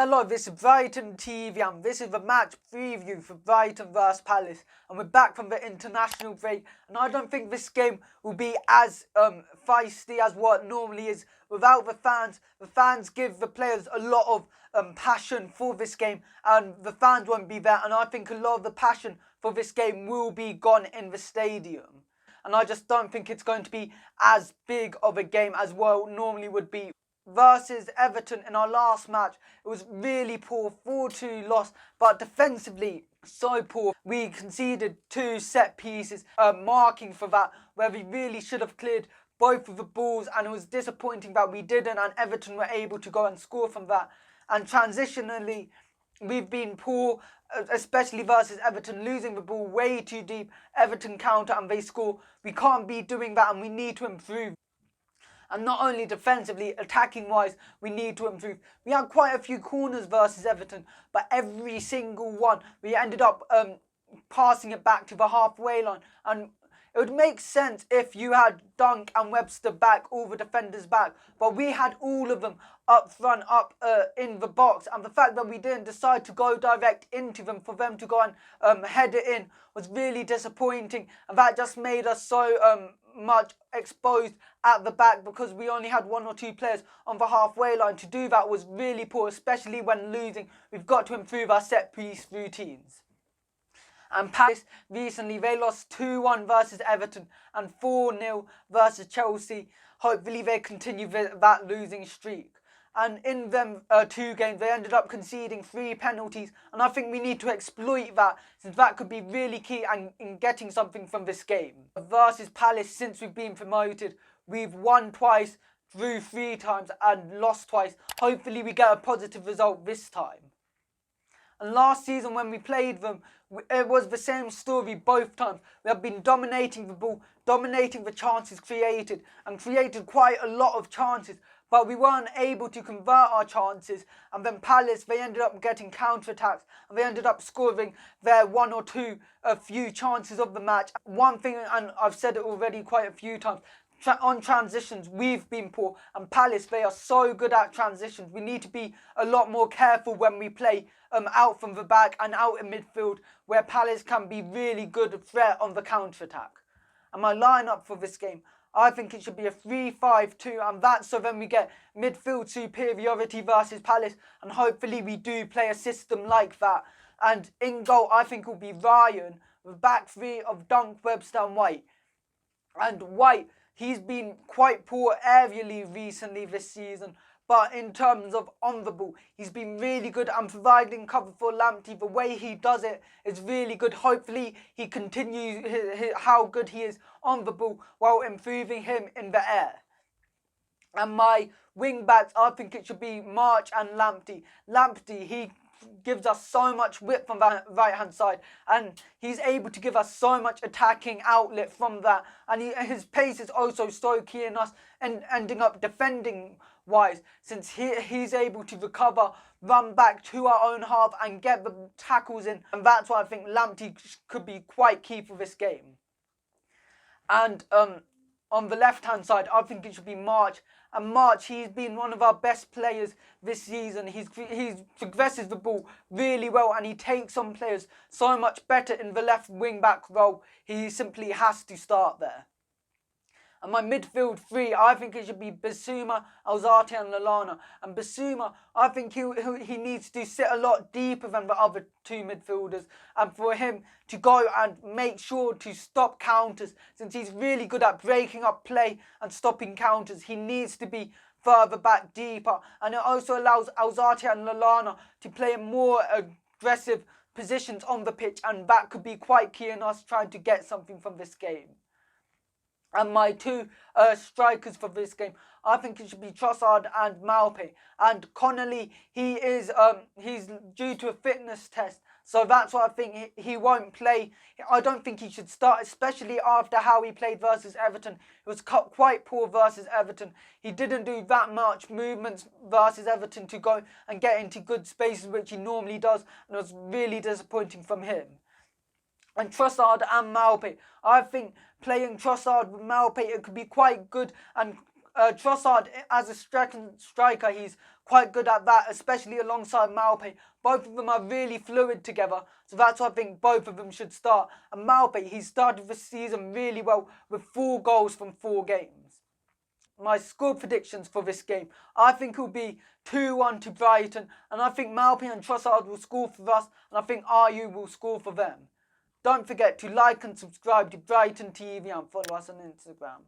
Hello, this is Brighton TV and this is the match preview for Brighton vs Palace, and we're back from the international break, and I don't think this game will be as feisty as what it normally is without the fans. The fans give the players a lot of passion for this game, and the fans won't be there, and I think a lot of the passion for this game will be gone in the stadium, and I just don't think it's going to be as big of a game as what it normally would be. Versus Everton in our last match, it was really poor, 4-2 loss, but defensively so poor. We conceded 2 set pieces, marking for that, where we really should have cleared both of the balls, and it was disappointing that we didn't, and Everton were able to go and score from that. And transitionally, we've been poor, especially versus Everton, losing the ball way too deep. Everton counter and they score. We can't be doing that, and we need to improve. And not only defensively, attacking-wise, we need to improve. We had quite a few corners versus Everton, but every single one, we ended up passing it back to the halfway line. And it would make sense if you had Dunk and Webster back, all the defenders back, but we had all of them up front, in the box, and the fact that we didn't decide to go direct into them for them to go and head it in was really disappointing, and that just made us so much exposed at the back because we only had 1 or 2 players on the halfway line. To do that was really poor, especially when losing. We've got to improve our set piece routines. And Palace recently, they lost 2-1 versus Everton and 4-0 versus Chelsea. Hopefully they continue that losing streak. And in them 2 games, they ended up conceding 3 penalties. And I think we need to exploit that, since that could be really key in getting something from this game. Versus Palace, since we've been promoted, we've won twice, drew 3 times and lost twice. Hopefully we get a positive result this time. And last season when we played them, it was the same story both times. We have been dominating the ball, dominating the chances created, and created quite a lot of chances, but we weren't able to convert our chances. And then Palace, they ended up getting counter-attacks, and they ended up scoring their 1 or 2 few chances of the match. One thing, and I've said it already quite a few times, on transitions, we've been poor, and Palace, they are so good at transitions. We need to be a lot more careful when we play out from the back and out in midfield, where Palace can be really good threat on the counter-attack. And my lineup for this game, I think it should be a 3-5-2, and that's so then we get midfield superiority versus Palace, and hopefully we do play a system like that. And in goal, I think it will be Ryan, with back 3 of Dunk, Webster and White. And White, he's been quite poor aerially recently this season, but in terms of on the ball, he's been really good and providing cover for Lamptey. The way he does it is really good. Hopefully he continues how good he is on the ball while improving him in the air. And my wing backs, I think it should be March and Lamptey. Lamptey, he gives us so much width on the right hand side, and he's able to give us so much attacking outlet from that, and his pace is also so key in us and ending up defending wise, since he's able to recover, run back to our own half and get the tackles in, and that's why I think Lamptey could be quite key for this game. And on the left hand side, I think it should be March. And March, he's been one of our best players this season. He progresses the ball really well, and he takes on players so much better in the left wing back role. He simply has to start there. And my midfield 3, I think it should be Bissouma, Alzate and Lallana. And Bissouma, I think he needs to sit a lot deeper than the other 2 midfielders. And for him to go and make sure to stop counters, since he's really good at breaking up play and stopping counters, he needs to be further back, deeper. And it also allows Alzate and Lallana to play in more aggressive positions on the pitch. And that could be quite key in us trying to get something from this game. And my 2 strikers for this game, I think it should be Trossard and Maupay. And Connolly, he's due to a fitness test, so that's why I think he won't play. I don't think he should start, especially after how he played versus Everton. It was quite poor versus Everton. He didn't do that much movements versus Everton to go and get into good spaces, which he normally does, and it was really disappointing from him. And Trossard and Maupay, I think playing Trossard with Maupay, it could be quite good and Trossard, as a striker, he's quite good at that, especially alongside Malpe. Both of them are really fluid together, so that's why I think both of them should start. And Malpe, he started the season really well with 4 goals from 4 games. My score predictions for this game, I think it will be 2-1 to Brighton, and I think Malpe and Trossard will score for us, and I think RU will score for them. Don't forget to like and subscribe to Brighton TV and follow us on Instagram.